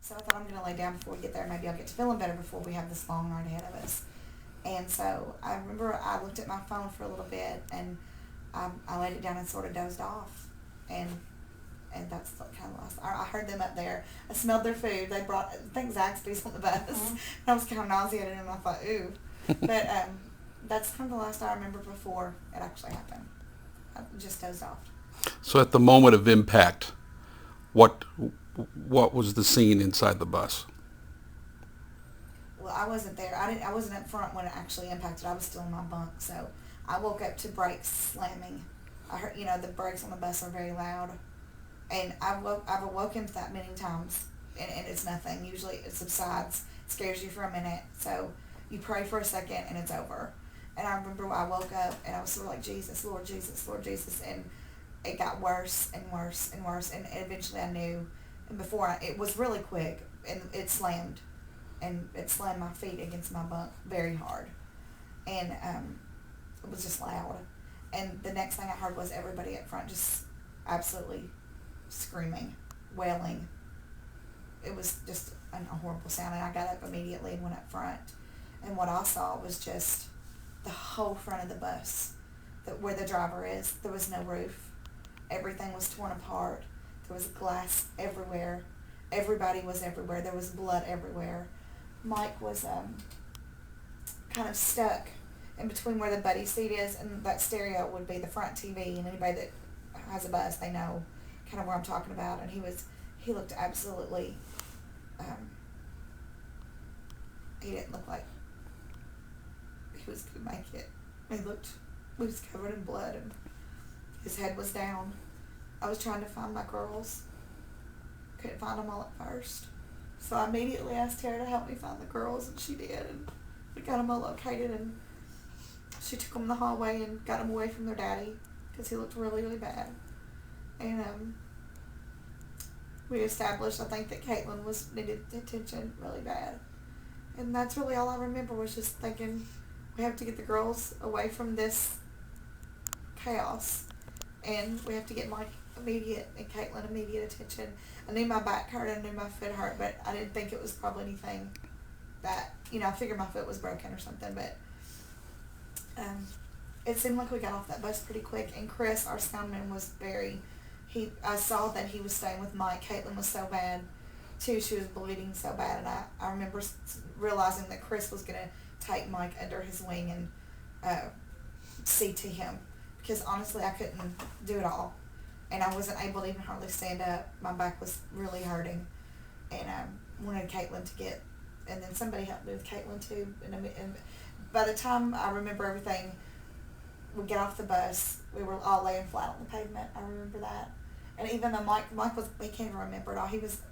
So I thought I'm going to lay down before we get there. Maybe I'll get to feeling better before we have this long ride ahead of us. And so I remember I looked at my phone for a little bit, and I laid it down and sort of dozed off. And that's kind of last. I heard them up there. I smelled their food. They brought, I think Zaxby's on the bus. Mm-hmm. And I was kind of nauseated, and I thought, ooh. But that's kind of the last I remember before it actually happened. I just dozed off. So at the moment of impact, what was the scene inside the bus? Well, I wasn't there. I wasn't up front when it actually impacted. I was still in my bunk, so I woke up to brakes slamming. I heard, the brakes on the bus are very loud, and I've awoken to that many times, and it's nothing. Usually it subsides, scares you for a minute, so you pray for a second and it's over. And I remember I woke up and I was sort of like, Jesus, Lord Jesus, Lord Jesus, and it got worse and worse and worse, and eventually I knew. And it was really quick, and it slammed my feet against my bunk very hard, and it was just loud. And the next thing I heard was everybody up front just absolutely screaming, wailing. It was just a horrible sound, and I got up immediately and went up front. And what I saw was just the whole front of the bus, where the driver is. There was no roof. Everything was torn apart. There was glass everywhere. Everybody was everywhere. There was blood everywhere. Mike was kind of stuck in between where the buddy seat is and that stereo would be the front TV, and anybody that has a bus, they know kind of where I'm talking about. And he looked absolutely, he didn't look like he was going to make it. He was covered in blood, and his head was down. I was trying to find my girls. Couldn't find them all at first. So I immediately asked Terah to help me find the girls, and she did. And we got them all located, and she took them in the hallway and got them away from their daddy because he looked really, really bad. And we established, I think, that Caitlin needed attention really bad. And that's really all I remember, was just thinking, we have to get the girls away from this chaos, and we have to get Mike immediate and Caitlin immediate attention. I knew my back hurt, I knew my foot hurt, but I didn't think it was probably anything that, I figured my foot was broken or something, but it seemed like we got off that bus pretty quick. And Chris, our soundman, was I saw that he was staying with Mike. Caitlin was so bad too. She was bleeding so bad, and I remember realizing that Chris was going to take Mike under his wing and see to him, because honestly I couldn't do it all, and I wasn't able to even hardly stand up. My back was really hurting, and I wanted Caitlin to get, and then somebody helped me with Caitlin too, and by the time I remember everything, we got off the bus, we were all laying flat on the pavement. I remember that. And even though Mike he can't even remember it all. He was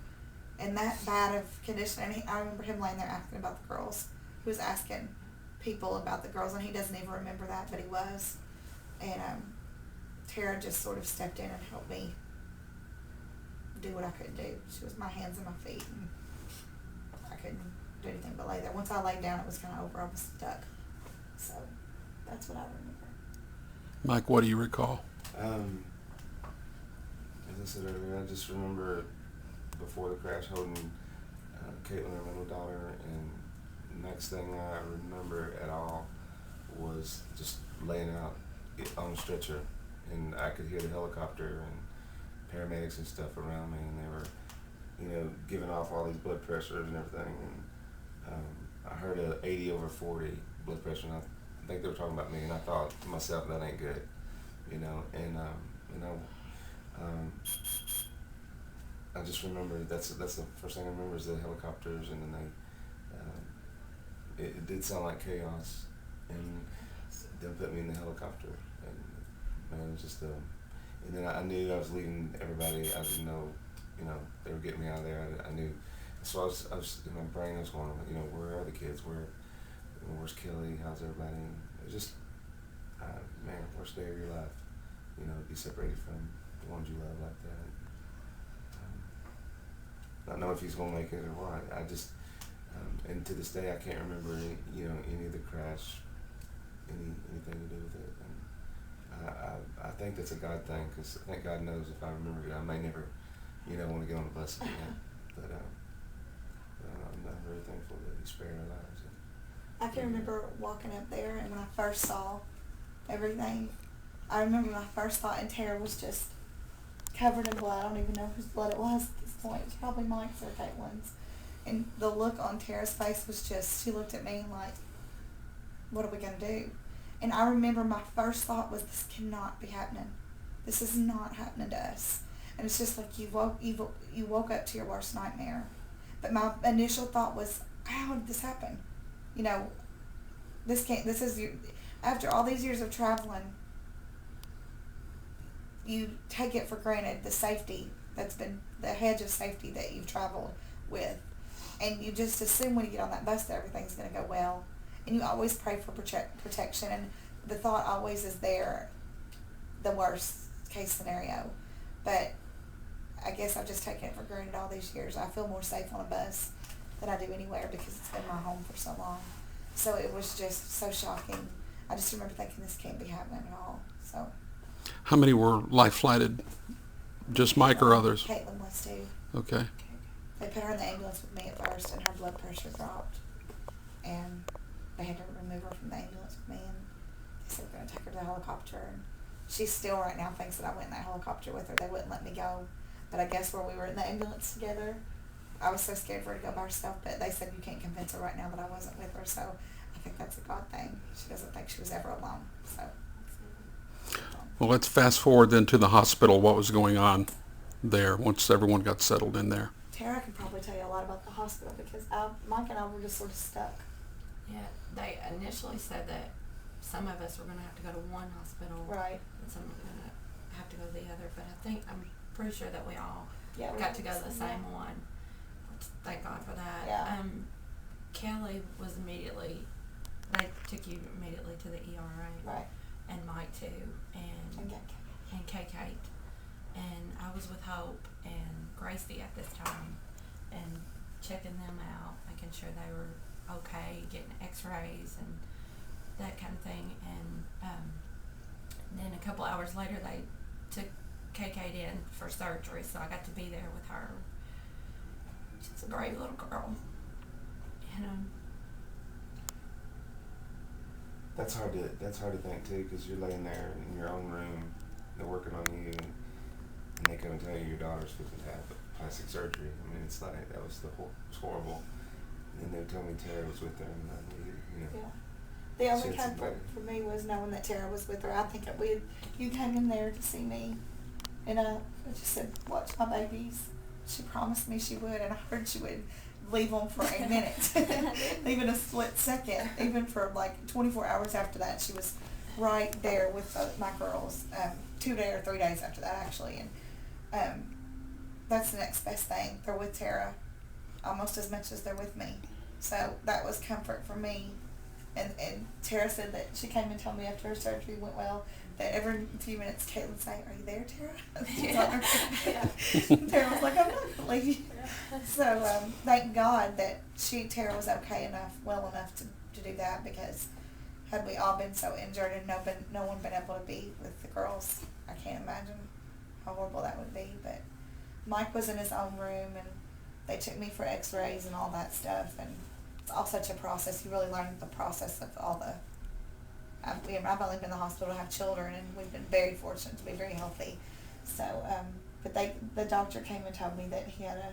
in that bad of condition, and I remember him laying there asking about the girls. He was asking people about the girls, and he doesn't even remember that, but he was. And Terah just sort of stepped in and helped me do what I couldn't do. She was my hands and my feet, and I couldn't do anything but lay there. Once I laid down, it was kind of over. I was stuck. So that's what I remember. Mike, what do you recall? As I said earlier, I just remember before the crash holding Caitlin, our little daughter, and the next thing I remember at all was just laying out on a stretcher, and I could hear the helicopter and paramedics and stuff around me, and they were, giving off all these blood pressures and everything, and I heard a 80/40 blood pressure, and I think they were talking about me, and I thought to myself, that ain't good, and I just remember that's the first thing I remember is the helicopters, and then it did sound like chaos, and they put me in the helicopter, and man, it was just and then I knew I was leading everybody. I didn't know, they were getting me out of there. I knew, so I was in my brain, I was going, where are the kids? Where's Kelly? How's everybody? And it was just, man, worst day of your life, be separated from the ones you love like that. Not know if he's gonna make it or what. I just, and to this day, I can't remember any of the crash, anything to do with it. And I think that's a God thing, because I think God knows if I remember it, I may never, want to get on the bus again. But He spared our lives. I can remember walking up there, and when I first saw everything, I remember my first thought, and Terah was just covered in blood. I don't even know whose blood it was at this point. It was probably Mike's or Caitlin's. And the look on Tara's face was just, she looked at me like, what are we going to do? And I remember my first thought was, this cannot be happening. This is not happening to us. And it's just like you woke up to your worst nightmare. But my initial thought was, how did this happen? You know, after all these years of traveling, you take it for granted the safety that's been, the hedge of safety that you've traveled with. And you just assume when you get on that bus that everything's going to go well. And you always pray for protection. And the thought always is there, the worst case scenario. But I guess I've just taken it for granted all these years. I feel more safe on a bus than I do anywhere because it's been my home for so long. So it was just so shocking. I just remember thinking this can't be happening at all. So. How many were life flighted? Just Mike or others? Caitlin was too. Okay. They put her in the ambulance with me at first, and her blood pressure dropped, and they had to remove her from the ambulance with me, and they said they're going to take her to the helicopter, and she still right now thinks that I went in that helicopter with her. They wouldn't let me go, but I guess where we were in the ambulance together, I was so scared for her to go by herself, but they said you can't convince her right now that I wasn't with her, so I think that's a God thing. She doesn't think she was ever alone, so. Well, let's fast forward then to the hospital. What was going on there once everyone got settled in there? Terah can probably tell you a lot about the hospital because Mike and I were just sort of stuck. Yeah, they initially said that some of us were going to have to go to one hospital, right, and some were going to have to go to the other. But I'm pretty sure that we all we got to go to the same one. Thank God for that. Yeah. Kelly was they took you immediately to the ERA. Right. And Mike too, and Kate. And I was with Hope and Gracie at this time, and checking them out, making sure they were okay, getting x-rays and that kind of thing. And then a couple hours later, they took Kate in for surgery, so I got to be there with her. She's a great little girl. And That's hard to think too, because you're laying there in your own room, they're working on you, and they come and tell you your daughter's fixing to have plastic surgery. I mean, it's like that was it's horrible. And they told me Terah was with her, and Yeah. The only comfort for me was knowing that Terah was with her. I think you came in there to see me, and I just said, "Watch my babies." She promised me she would, and I heard she would leave them for a minute, even a split second, even for like 24 hours after that. She was right there with my girls, 2 days or 3 days after that actually, and that's the next best thing. They're with Terah almost as much as they're with me, so that was comfort for me. And Terah said that she came and told me after her surgery went well that every few minutes Caitlin would say, "Are you there, Terah?" Yeah. Terah was like, "I'm not going to leave you." So thank God that Terah was okay enough, well enough to do that, because had we all been so injured and no one been able to be with the girls, I can't imagine how horrible that would be. But Mike was in his own room, and they took me for x-rays and all that stuff, and it's all such a process. You really learn the process of all the. I've only been in the hospital to have children, and we've been very fortunate to be very healthy. So, but the doctor came and told me that he had a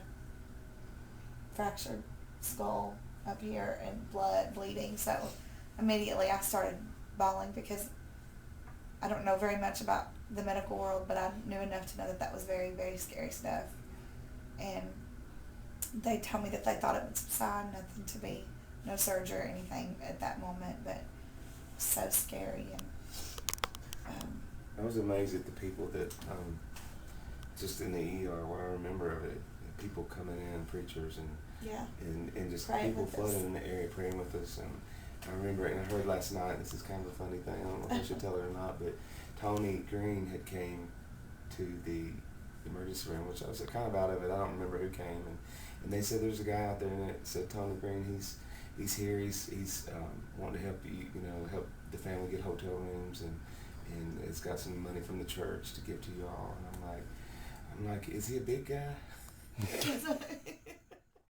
fractured skull up here and bleeding. So immediately I started bawling because I don't know very much about the medical world, but I knew enough to know that was very, very scary stuff. And they told me that they thought it would subside, nothing to be, no surgery or anything at that moment, but it was so scary. And I was amazed at the people that just in the ER. What I remember of it, people coming in, preachers, and just praying people with flooding us in the area praying with us. And I remember, and I heard last night, this is kind of a funny thing, I don't know if I should tell her or not, but Tony Green had came to the emergency room, which I was kind of out of it. I don't remember who came, and they said there's a guy out there, and it said Tony Green. He's here. He's wanting to help help the family get hotel rooms, and it's got some money from the church to give to you all. And I'm like, is he a big guy?